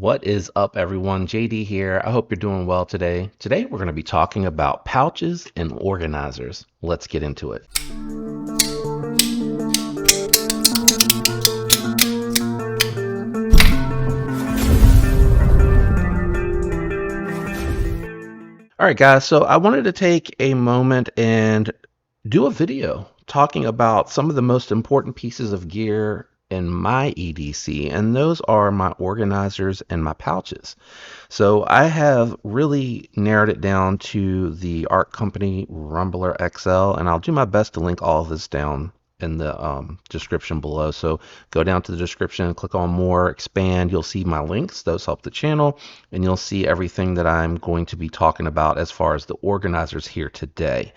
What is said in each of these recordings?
What is up, everyone? JD here. I hope you're doing well today. Today, we're going to be talking about pouches and organizers. Let's get into it. All right, guys. So I wanted to take a moment and do a video talking about some of the most important pieces of gear in my EDC, and those are my organizers and my pouches. So I have really narrowed it down to the art company Rambler XL, and I'll do my best to link all of this down in the description below. So go down to the description, click on more, expand. You'll see my links. Those help the channel, and you'll see everything that I'm going to be talking about as far as the organizers here today.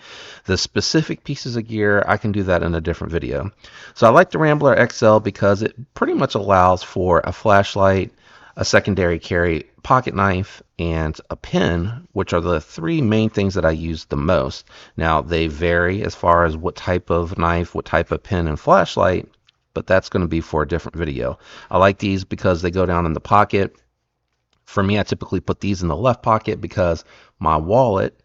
The specific pieces of gear, I can do that in a different video. So I like the Rambler XL because it pretty much allows for a flashlight, a secondary carry, pocket knife, and a pen, which are the three main things that I use the most. Now, they vary as far as what type of knife, what type of pen and flashlight, but that's going to be for a different video. I like these because they go down in the pocket. For me, I typically put these in the left pocket because my wallet,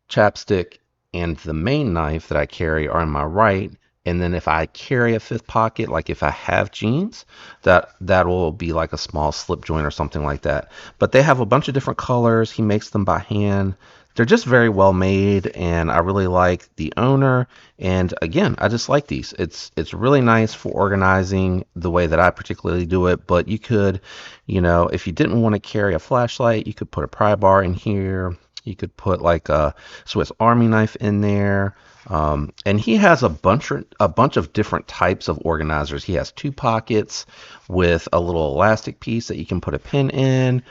chapstick, and the main knife that I carry are in my right. And then if I carry a fifth pocket, like if I have jeans, that will be like a small slip joint or something like that. But they have a bunch of different colors. He makes them by hand. They're just very well made, and I really like the owner. And again, I just like these. It's really nice for organizing the way that I particularly do it. But you could, if you didn't want to carry a flashlight, you could put a pry bar in here. You could put like a Swiss Army knife in there. And he has a bunch of different types of organizers. He has two pockets with a little elastic piece that you can put a pin in.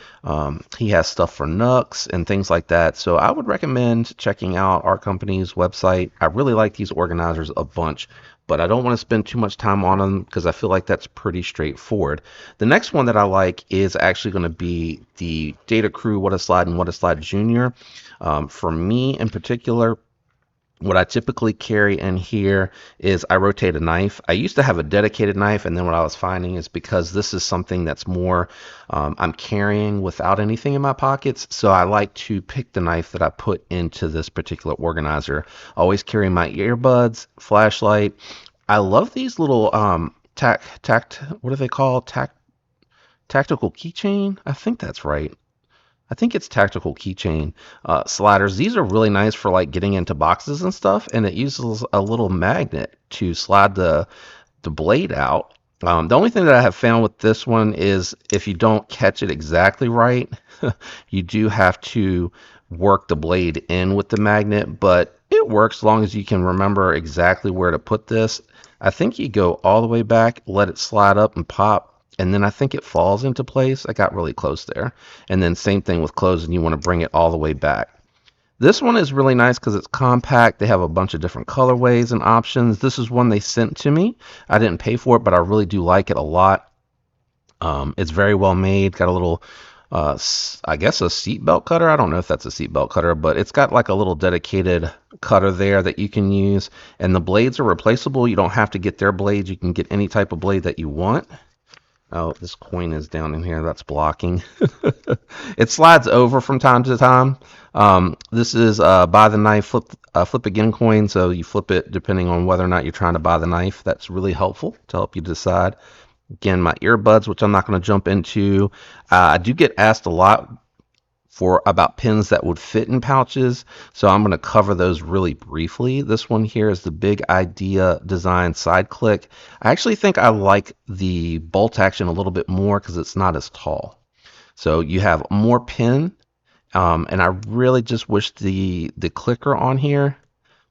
He has stuff for nooks and things like that. So I would recommend checking out our company's website. I really like these organizers a bunch, but I don't want to spend too much time on them because I feel like that's pretty straightforward. The next one that I like is actually going to be the Data Crew What a Slide and What a Slide Junior. For me in particular, what I typically carry in here is I rotate a knife. I used to have a dedicated knife, and then what I was finding is because this is something that's more I'm carrying without anything in my pockets, so I like to pick the knife that I put into this particular organizer. Always carry my earbuds, flashlight. I love these little what are they called? Tactical keychain? I think that's right. I think it's tactical keychain sliders. These are really nice for like getting into boxes and stuff, and it uses a little magnet to slide the blade out. The only thing that I have found with this one is if you don't catch it exactly right, you do have to work the blade in with the magnet, but it works as long as you can remember exactly where to put this. I think you go all the way back, let it slide up and pop, and then I think it falls into place. I got really close there. And then same thing with closing, you want to bring it all the way back. This one is really nice because it's compact. They have a bunch of different colorways and options. This is one they sent to me. I didn't pay for it, but I really do like it a lot. It's very well made. Got a little, I guess, a seatbelt cutter. I don't know if that's a seatbelt cutter, but it's got like a little dedicated cutter there that you can use. And the blades are replaceable. You don't have to get their blades. You can get any type of blade that you want. Oh, this coin is down in here. That's blocking. It slides over from time to time. This is buy the knife, flip again coin. So you flip it depending on whether or not you're trying to buy the knife. That's really helpful to help you decide. Again, my earbuds, which I'm not going to jump into. I do get asked a lot about pins that would fit in pouches, so I'm going to cover those really briefly. This one here is the Big Idea Design Side Click. I actually think I like the bolt action a little bit more because it's not as tall. So you have more pin, and I really just wish the clicker on here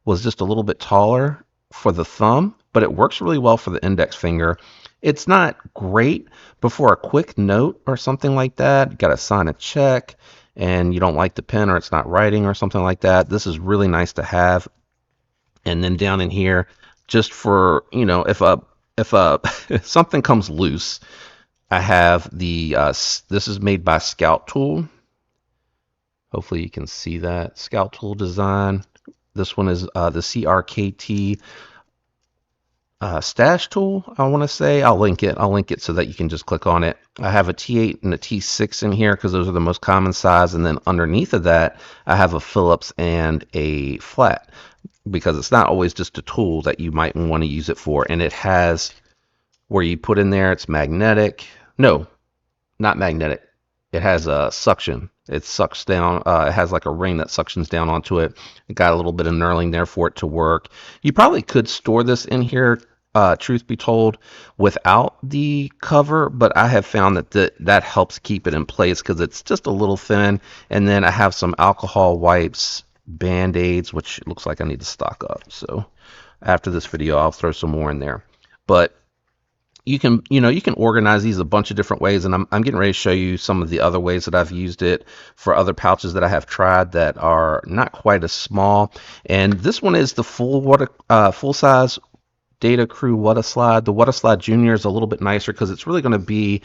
was just a little bit taller for the thumb, but it works really well for the index finger. It's not great, but for a quick note or something like that, you got to sign a check, and you don't like the pen or it's not writing or something like that, this is really nice to have. And then down in here, just for, if something comes loose, I have the, this is made by Scout Tool. Hopefully you can see that. Scout Tool design. This one is the CRKT stash tool, I want to say. I'll link it. I'll link it so that you can just click on it. I have a T8 and a T6 in here because those are the most common size. And then underneath of that, I have a Phillips and a flat because it's not always just a tool that you might want to use it for. And it has where you put in there, it's magnetic. No, not magnetic. It has a suction. It sucks down. It has like a ring that suctions down onto it. It got a little bit of knurling there for it to work. You probably could store this in here, truth be told, without the cover, but I have found that that helps keep it in place because it's just a little thin. And then I have some alcohol wipes, Band-Aids, which it looks like I need to stock up. So after this video, I'll throw some more in there. But you can, you can organize these a bunch of different ways, and I'm getting ready to show you some of the other ways that I've used it for other pouches that I have tried that are not quite as small. And this one is the full size Data Crew Water Slide. The Water Slide Junior is a little bit nicer because it's really going to be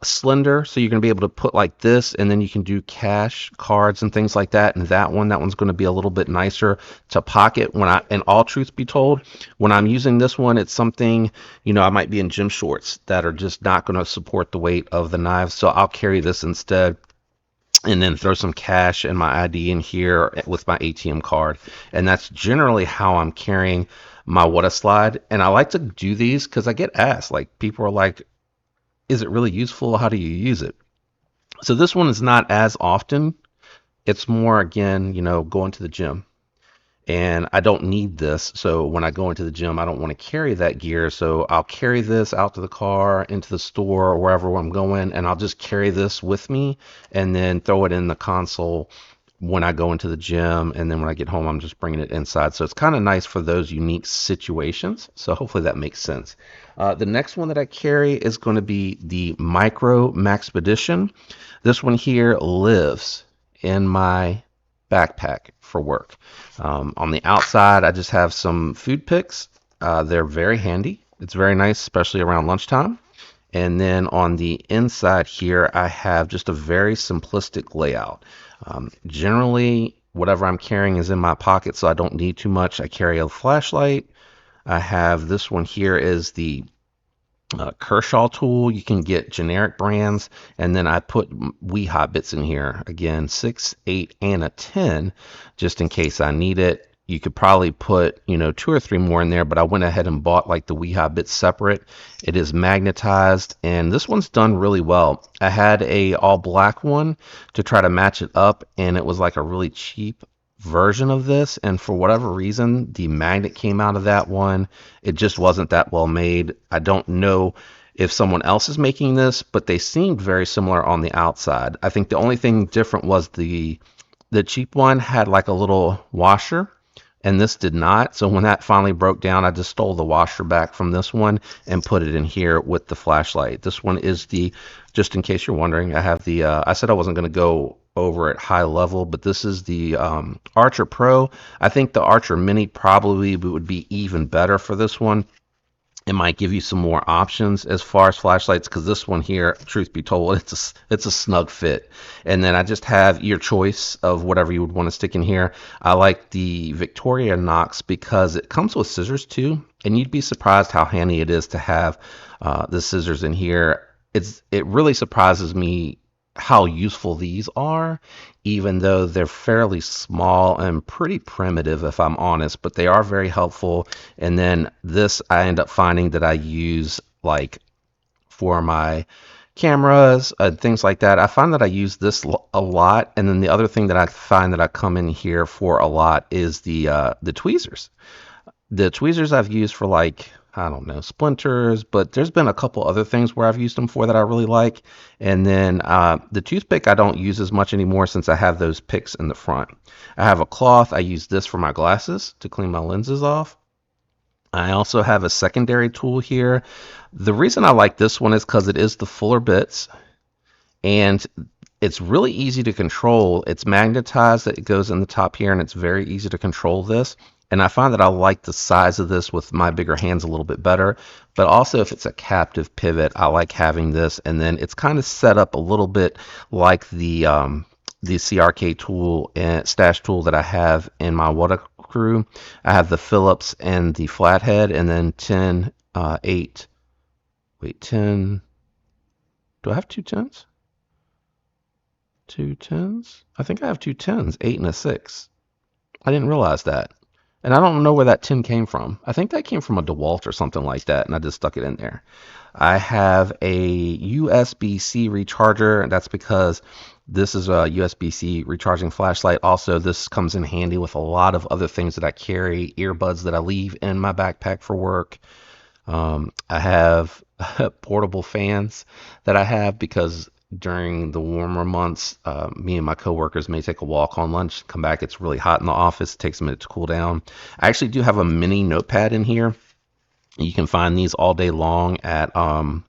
slender, so you're going to be able to put like this, and then you can do cash cards and things like that. And that one's going to be a little bit nicer to pocket. And all truth be told, when I'm using this one, it's something, I might be in gym shorts that are just not going to support the weight of the knives, so I'll carry this instead, and then throw some cash and my ID in here with my ATM card. And that's generally how I'm carrying my water slide. And I like to do these because I get asked, like, people are like, is it really useful? How do you use it? So this one is not as often. It's more, again, going to the gym. And I don't need this. So when I go into the gym, I don't want to carry that gear. So I'll carry this out to the car, into the store, or wherever I'm going, and I'll just carry this with me and then throw it in the console when I go into the gym. And then when I get home, I'm just bringing it inside. So it's kind of nice for those unique situations. So hopefully that makes sense. The next one that I carry is going to be the Micro Maxpedition. This one here lives in my backpack for work. On the outside, I just have some food picks. They're very handy. It's very nice, especially around lunchtime. And then on the inside here, I have just a very simplistic layout. Generally, whatever I'm carrying is in my pocket, so I don't need too much. I carry a flashlight. I have this one here is the Kershaw tool. You can get generic brands, and then I put wee hot bits in here, again 6, 8, and a 10 just in case I need it. You could probably put 2 or 3 more in there, but I went ahead and bought like the wee hot bits separate. It is magnetized, and this one's done really well. I had a all black one to try to match it up, and it was like a really cheap version of this, and for whatever reason the magnet came out of that one. It just wasn't that well made. I don't know if someone else is making this, but they seemed very similar on the outside. I think the only thing different was the cheap one had like a little washer and this did not. So when that finally broke down, I just stole the washer back from this one and put it in here with the flashlight. This one is the, just in case you're wondering, I have the I said I wasn't going to go over at high level, but this is the Archer Pro. I think the Archer Mini probably would be even better for this one. It might give you some more options as far as flashlights, because this one here, truth be told, it's a snug fit. And then I just have your choice of whatever you would want to stick in here. I like the Victorinox because it comes with scissors too, and you'd be surprised how handy it is to have the scissors in here. It really surprises me how useful these are, even though they're fairly small and pretty primitive, if I'm honest, but they are very helpful. And then this, I end up finding that I use like for my cameras and things like that. I find that I use this a lot. And then the other thing that I find that I come in here for a lot is the tweezers. The tweezers I've used for like, I don't know, splinters, but there's been a couple other things where I've used them for that I really like. And then the toothpick I don't use as much anymore since I have those picks in the front. I have a cloth. I use this for my glasses to clean my lenses off. I also have a secondary tool here. The reason I like this one is because it is the fuller bits, and it's really easy to control. It's magnetized, that it goes in the top here, and it's very easy to control this. And I find that I like the size of this with my bigger hands a little bit better. But also if it's a captive pivot, I like having this. And then it's kind of set up a little bit like the the CRK tool and stash tool that I have in my water crew. I have the Phillips and the flathead, and then 10, 8. Wait, 10. Do I have two 10s? Two 10s? I think I have two 10s, 8 and a 6. I didn't realize that. And I don't know where that 10 came from. I think that came from a DeWalt or something like that, and I just stuck it in there. I have a USB-C recharger, and that's because this is a USB-C recharging flashlight. Also, this comes in handy with a lot of other things that I carry, earbuds that I leave in my backpack for work. I have portable fans that I have because during the warmer months, me and my coworkers may take a walk on lunch, come back, it's really hot in the office, it takes a minute to cool down. I actually do have a mini notepad in here. You can find these all day long at on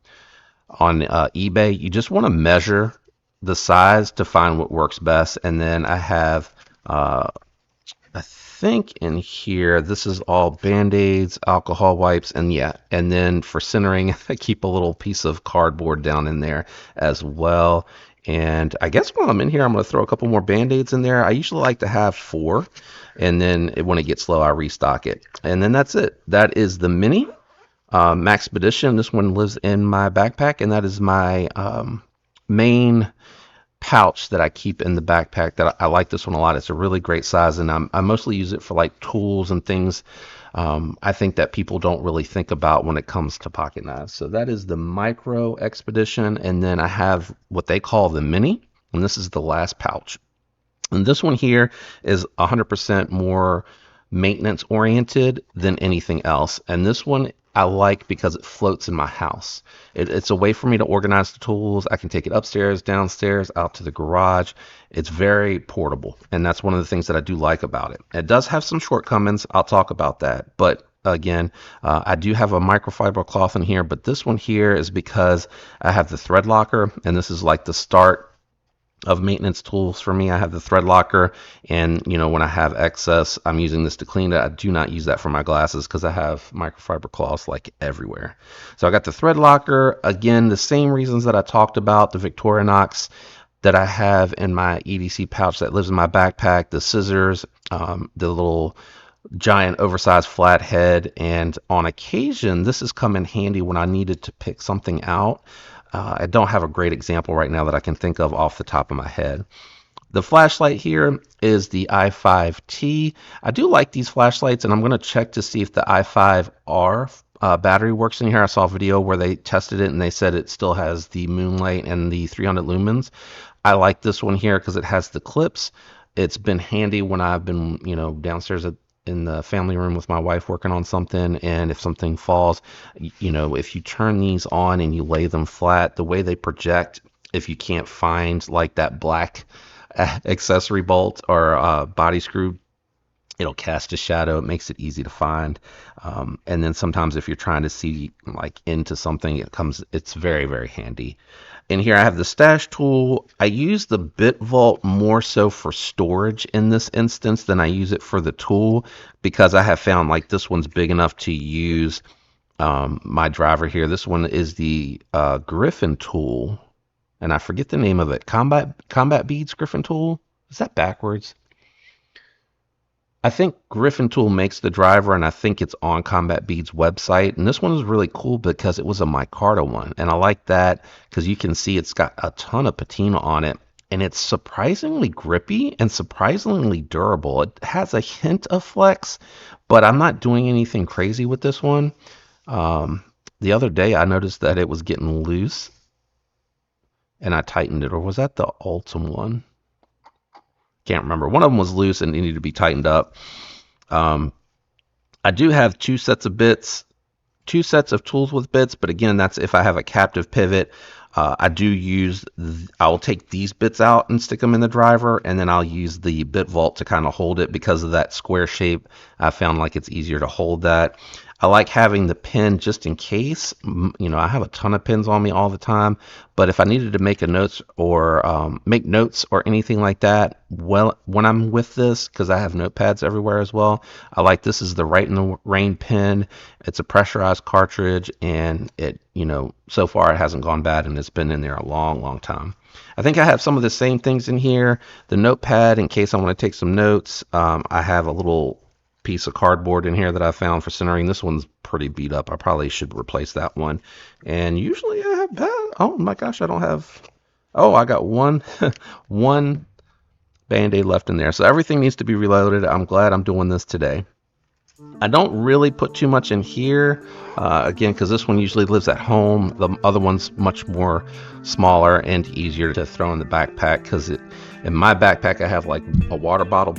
eBay. You just want to measure the size to find what works best. And then I have I think in here, this is all Band-Aids, alcohol wipes, and yeah, and then for centering, I keep a little piece of cardboard down in there as well. And I guess while I'm in here, I'm going to throw a couple more Band-Aids in there. I usually like to have 4, and then when it gets low, I restock it. And then that's it. That is the Mini Maxpedition. This one lives in my backpack, and that is my main pouch that I keep in the backpack. That I like this one a lot. It's a really great size, and I mostly use it for like tools and things I think that people don't really think about when it comes to pocket knives. So that is the Micro Expedition, and then I have what they call the Mini, and this is the last pouch. And this one here is 100% more maintenance oriented than anything else. And this one I like because it floats in my house. It's a way for me to organize the tools. I can take it upstairs, downstairs, out to the garage. It's very portable, and that's one of the things that I do like about it. It does have some shortcomings. I'll talk about that. But again, I do have a microfiber cloth in here, but this one here is because I have the thread locker, and this is like the start of maintenance tools for me. I have the thread locker, and when I have excess, I'm using this to clean it. I do not use that for my glasses because I have microfiber cloths like everywhere. So I got the thread locker. Again, the same reasons that I talked about, the Victorinox that I have in my EDC pouch that lives in my backpack, the scissors, the little giant oversized flathead, and on occasion this has come in handy when I needed to pick something out. I don't have a great example right now that I can think of off the top of my head. The flashlight here is the i5T. I do like these flashlights, and I'm going to check to see if the i5R battery works in here. I saw a video where they tested it, and they said it still has the moonlight and the 300 lumens. I like this one here because it has the clips. It's been handy when I've been, downstairs in the family room with my wife working on something, and if something falls, if you turn these on and you lay them flat, the way they project, if you can't find like that black accessory bolt or body screw, it'll cast a shadow. It makes it easy to find. And then sometimes if you're trying to see like into something, it's very, very handy. And here I have the stash tool. I use the bit vault more so for storage in this instance than I use it for the tool, because I have found like this one's big enough to use my driver here. This one is the Griffin tool, and I forget the name of it. Combat Beads Griffin tool. Is that backwards? I think Griffin Tool makes the driver, and I think it's on Combat Beads' website. And this one is really cool because it was a micarta one, and I like that because you can see it's got a ton of patina on it, and it's surprisingly grippy and surprisingly durable. It has a hint of flex, but I'm not doing anything crazy with this one. The other day I noticed that it was getting loose, and I tightened it. Or was that the Ultim one? Can't remember. One of them was loose and it needed to be tightened up. I do have 2 sets of bits, 2 sets of tools with bits, but again, that's if I have a captive pivot. I'll take these bits out and stick them in the driver, and then I'll use the bit vault to kind of hold it because of that square shape. I found like it's easier to hold that. I like having the pen just in case. You know, I have a ton of pens on me all the time, but if I needed to make a notes or make notes or anything like that, well, when I'm with this, because I have notepads everywhere as well, I like this is the Right in the Rain pen. It's a pressurized cartridge, and it, you know, so far it hasn't gone bad, and it's been in there a long, long time. I think I have some of the same things in here. The notepad, in case I want to take some notes. I have a little piece of cardboard in here that I found for centering. This one's pretty beat up. I probably should replace that one. And usually I have that. Oh my gosh, I don't have. Oh, I got one one Band-Aid left in there. So everything needs to be reloaded. I'm glad I'm doing this today. I don't really put too much in here, again, because this one usually lives at home. The other one's much more smaller and easier to throw in the backpack, because in my backpack I have like a water bottle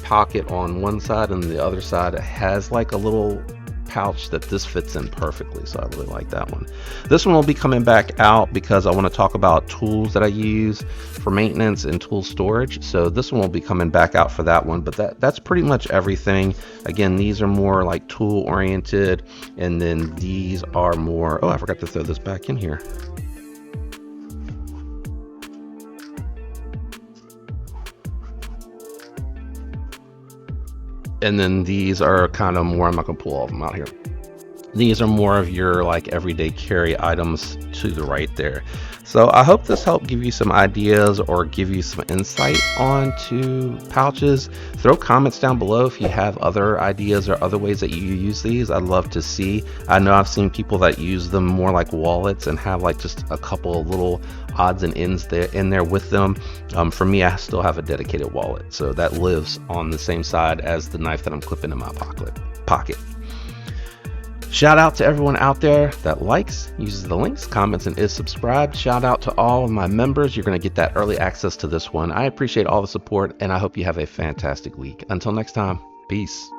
pocket on one side, and the other side it has like a little pouch that this fits in perfectly, so I really like that one. This one will be coming back out because I want to talk about tools that I use for maintenance and tool storage, so this one will be coming back out for that one. But that's pretty much everything. Again, these are more like tool oriented, and then these are more, oh, I forgot to throw this back in here. And then these are kind of more, I'm not gonna pull all of them out here. These are more of your like everyday carry items to the right there. So I hope this helped give you some ideas or give you some insight onto pouches. Throw comments down below if you have other ideas or other ways that you use these. I'd love to see. I know I've seen people that use them more like wallets and have like just a couple of little odds and ends there in there with them. For me, I still have a dedicated wallet, so that lives on the same side as the knife that I'm clipping in my pocket. Shout out to everyone out there that likes, uses the links, comments, and is subscribed. Shout out to all of my members. You're going to get that early access to this one. I appreciate all the support, and I hope you have a fantastic week. Until next time, peace.